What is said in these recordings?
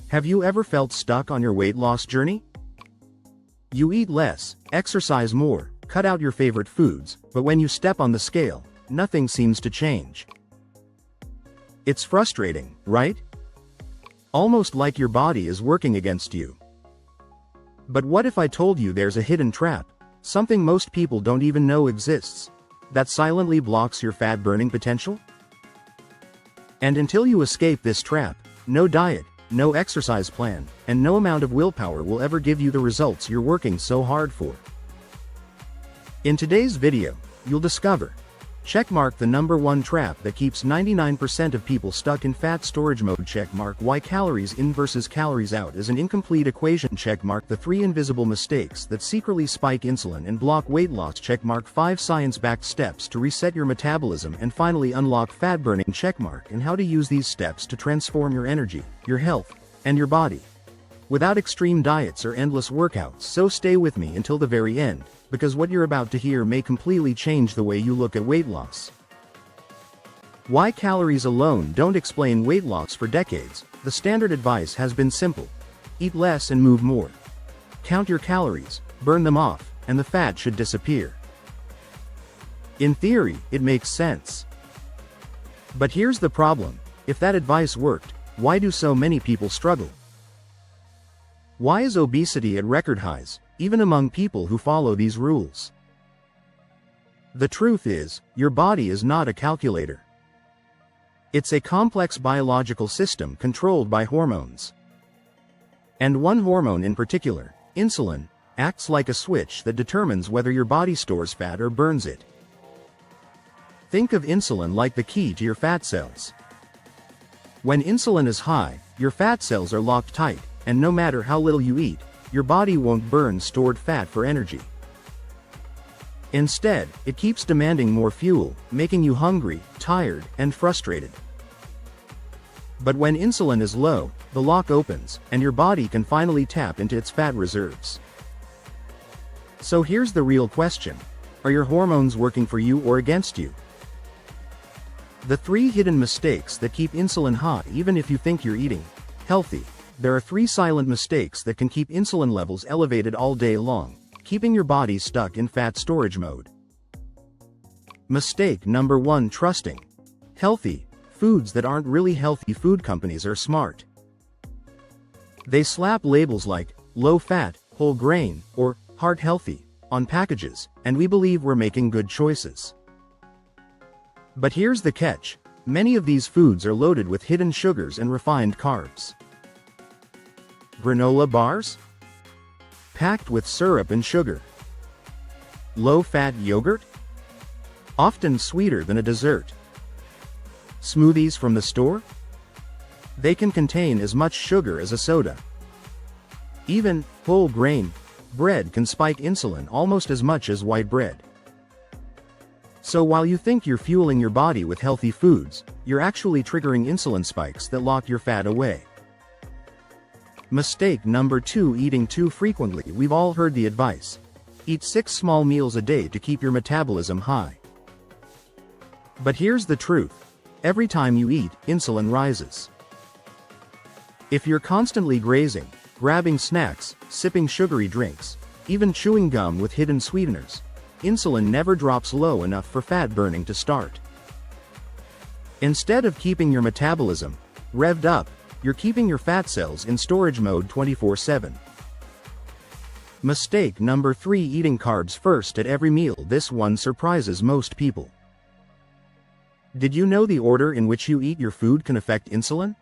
Have you ever felt stuck on your weight loss journey? You eat less, exercise more, cut out your favorite foods, but when you step on the scale, nothing seems to change. It's frustrating, right? Almost like your body is working against you. But what if I told you there's a hidden trap, something most people don't even know exists, that silently blocks your fat-burning potential? And until you escape this trap, no diet, no exercise plan, and no amount of willpower will ever give you the results you're working so hard for. In today's video, you'll discover: checkmark the #1 trap that keeps 99% of people stuck in fat storage mode. Checkmark why calories in versus calories out is an incomplete equation. Checkmark the 3 invisible mistakes that secretly spike insulin and block weight loss. Checkmark 5 science-backed steps to reset your metabolism and finally unlock fat burning. Checkmark and how to use these steps to transform your energy, your health, and your body, without extreme diets or endless workouts. So stay with me until the very end, because what you're about to hear may completely change the way you look at weight loss. Why calories alone don't explain weight loss. For decades, the standard advice has been simple: eat less and move more. Count your calories, burn them off, and the fat should disappear. In theory, it makes sense. But here's the problem: if that advice worked, why do so many people struggle? Why is obesity at record highs, even among people who follow these rules? The truth is, your body is not a calculator. It's a complex biological system controlled by hormones. And one hormone in particular, insulin, acts like a switch that determines whether your body stores fat or burns it. Think of insulin like the key to your fat cells. When insulin is high, your fat cells are locked tight, and no matter how little you eat, your body won't burn stored fat for energy. Instead, it keeps demanding more fuel, making you hungry, tired, and frustrated. But when insulin is low, the lock opens, and your body can finally tap into its fat reserves. So here's the real question: are your hormones working for you or against you? The 3 hidden mistakes that keep insulin high even if you think you're eating healthy. There are 3 silent mistakes that can keep insulin levels elevated all day long, keeping your body stuck in fat storage mode. Mistake #1: trusting healthy foods that aren't really healthy. Food companies are smart. They slap labels like low fat, whole grain, or heart healthy on packages, and we believe we're making good choices. But here's the catch: many of these foods are loaded with hidden sugars and refined carbs. Granola bars? Packed with syrup and sugar. Low-fat yogurt? Often sweeter than a dessert. Smoothies from the store? They can contain as much sugar as a soda. Even whole grain bread can spike insulin almost as much as white bread. So while you think you're fueling your body with healthy foods, you're actually triggering insulin spikes that lock your fat away. Mistake #2: eating too frequently. We've all heard the advice: eat 6 small meals a day to keep your metabolism high. But here's the truth: every time you eat, insulin rises. If you're constantly grazing, grabbing snacks, sipping sugary drinks, even chewing gum with hidden sweeteners, insulin never drops low enough for fat burning to start. Instead of keeping your metabolism revved up, you're keeping your fat cells in storage mode 24/7. Mistake #3: eating carbs first at every meal. This one surprises most people. Did you know the order in which you eat your food can affect insulin?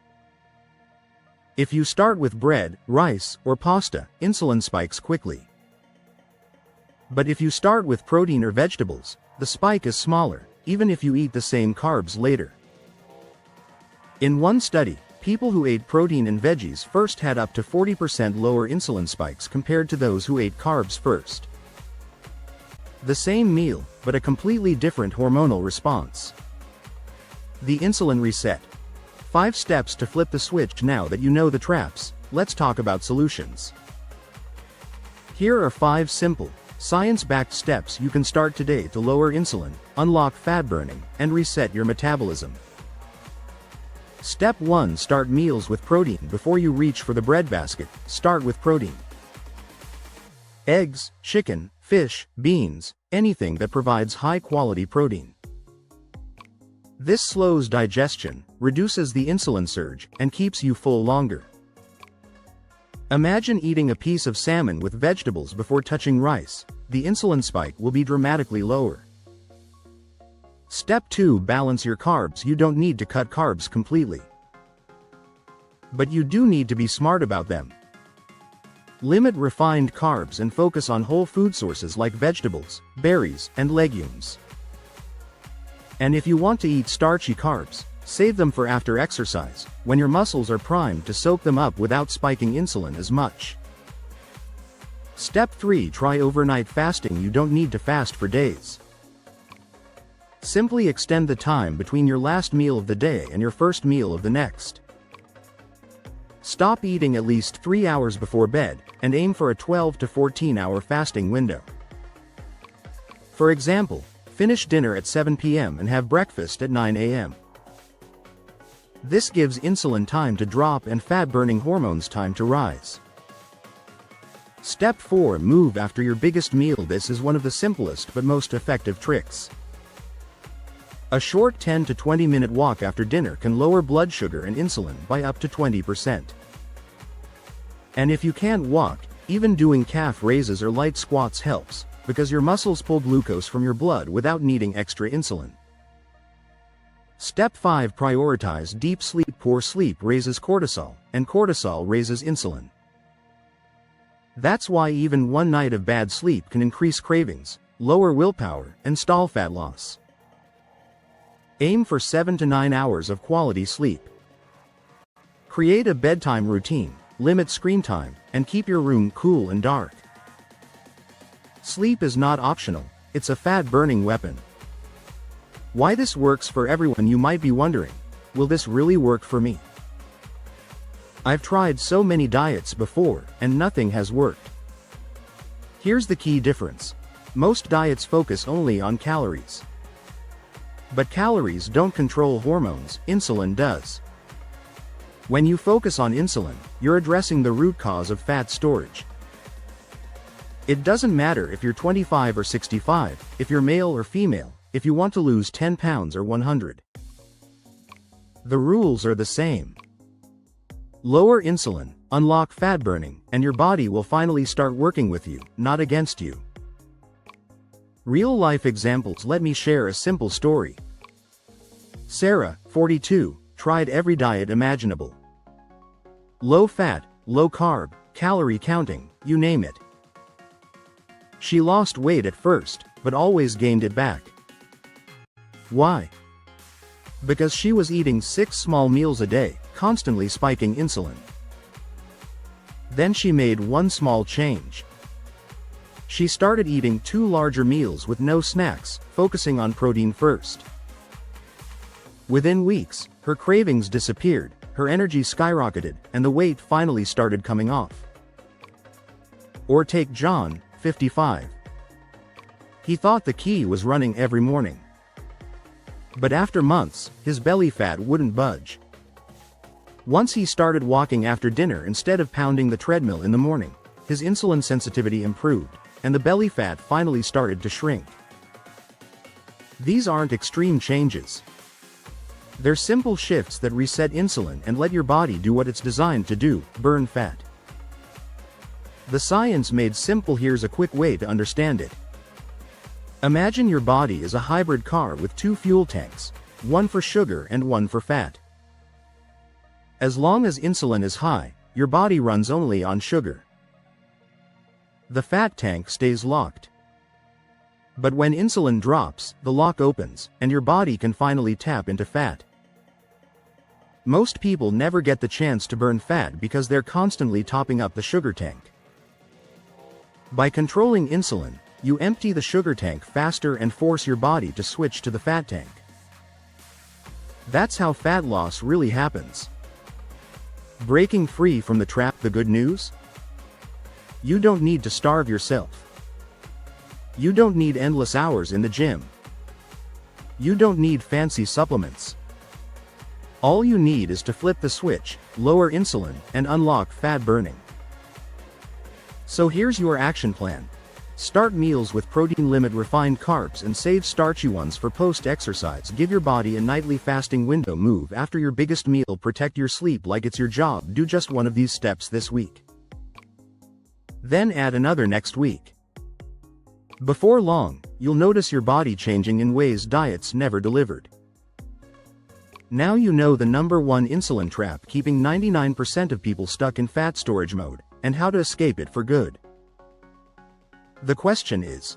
If you start with bread, rice, or pasta, insulin spikes quickly. But if you start with protein or vegetables, the spike is smaller, even if you eat the same carbs later. In one study, people who ate protein and veggies first had up to 40% lower insulin spikes compared to those who ate carbs first. The same meal, but a completely different hormonal response. The insulin reset. 5 steps to flip the switch. Now that you know the traps, let's talk about solutions. Here are 5 simple, science-backed steps you can start today to lower insulin, unlock fat burning, and reset your metabolism. Step 1. Start meals with protein. Before you reach for the breadbasket, start with protein. Eggs, chicken, fish, beans, anything that provides high-quality protein. This slows digestion, reduces the insulin surge, and keeps you full longer. Imagine eating a piece of salmon with vegetables before touching rice. The insulin spike will be dramatically lower. Step 2. Balance your carbs. You don't need to cut carbs completely, but you do need to be smart about them. Limit refined carbs and focus on whole food sources like vegetables, berries, and legumes. And if you want to eat starchy carbs, save them for after exercise, when your muscles are primed to soak them up without spiking insulin as much. Step 3. Try overnight fasting. You don't need to fast for days. Simply extend the time between your last meal of the day and your first meal of the next. Stop eating at least 3 hours before bed, and aim for a 12 to 14-hour fasting window. For example, finish dinner at 7 p.m. and have breakfast at 9 a.m. This gives insulin time to drop and fat-burning hormones time to rise. Step 4. Move after your biggest meal. This is one of the simplest but most effective tricks. A short 10 to 20-minute walk after dinner can lower blood sugar and insulin by up to 20%. And if you can't walk, even doing calf raises or light squats helps, because your muscles pull glucose from your blood without needing extra insulin. Step 5. Prioritize deep sleep. Poor sleep raises cortisol, and cortisol raises insulin. That's why even one night of bad sleep can increase cravings, lower willpower, and stall fat loss. Aim for 7 to 9 hours of quality sleep. Create a bedtime routine, limit screen time, and keep your room cool and dark. Sleep is not optional, it's a fat-burning weapon. Why this works for everyone? You might be wondering, will this really work for me? I've tried so many diets before, and nothing has worked. Here's the key difference. Most diets focus only on calories. But calories don't control hormones, insulin does. When you focus on insulin, you're addressing the root cause of fat storage. It doesn't matter if you're 25 or 65, if you're male or female, if you want to lose 10 pounds or 100. The rules are the same. Lower insulin, unlock fat burning, and your body will finally start working with you, not against you. Real-life examples. Let me share a simple story. Sarah, 42, tried every diet imaginable. Low fat, low carb, calorie counting, you name it. She lost weight at first, but always gained it back. Why? Because she was eating 6 small meals a day, constantly spiking insulin. Then she made one small change. She started eating 2 larger meals with no snacks, focusing on protein first. Within weeks, her cravings disappeared, her energy skyrocketed, and the weight finally started coming off. Or take John, 55. He thought the key was running every morning. But after months, his belly fat wouldn't budge. Once he started walking after dinner instead of pounding the treadmill in the morning, his insulin sensitivity improved, and the belly fat finally started to shrink. These aren't extreme changes. They're simple shifts that reset insulin and let your body do what it's designed to do, burn fat. The science made simple. Here's a quick way to understand it. Imagine your body is a hybrid car with 2 fuel tanks, one for sugar and one for fat. As long as insulin is high, your body runs only on sugar. The fat tank stays locked. But when insulin drops, the lock opens, and your body can finally tap into fat. Most people never get the chance to burn fat because they're constantly topping up the sugar tank. By controlling insulin, you empty the sugar tank faster and force your body to switch to the fat tank. That's how fat loss really happens. Breaking free from the trap. The good news? You don't need to starve yourself. You don't need endless hours in the gym. You don't need fancy supplements. All you need is to flip the switch, lower insulin, and unlock fat burning. So here's your action plan. Start meals with protein, limit refined carbs, and save starchy ones for post-exercise. Give your body a nightly fasting window. Move after your biggest meal. Protect your sleep like it's your job. Do just one of these steps this week. Then add another next week. Before long, you'll notice your body changing in ways diets never delivered. Now you know the number one insulin trap keeping 99% of people stuck in fat storage mode, and how to escape it for good. The question is,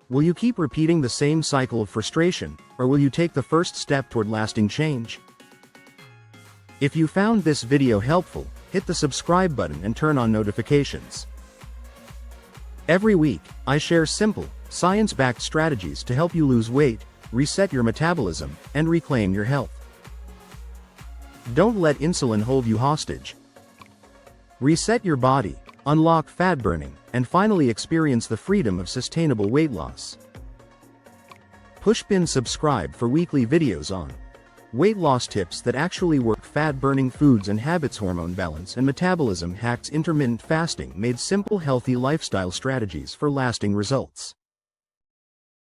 will you keep repeating the same cycle of frustration, or will you take the first step toward lasting change? If you found this video helpful, hit the subscribe button and turn on notifications. Every week, I share simple, science-backed strategies to help you lose weight, reset your metabolism, and reclaim your health. Don't let insulin hold you hostage. Reset your body, unlock fat burning, and finally experience the freedom of sustainable weight loss. Pushpin subscribe for weekly videos on weight loss tips that actually work, fat burning foods and habits, hormone balance and metabolism hacks, intermittent fasting made simple, healthy lifestyle strategies for lasting results.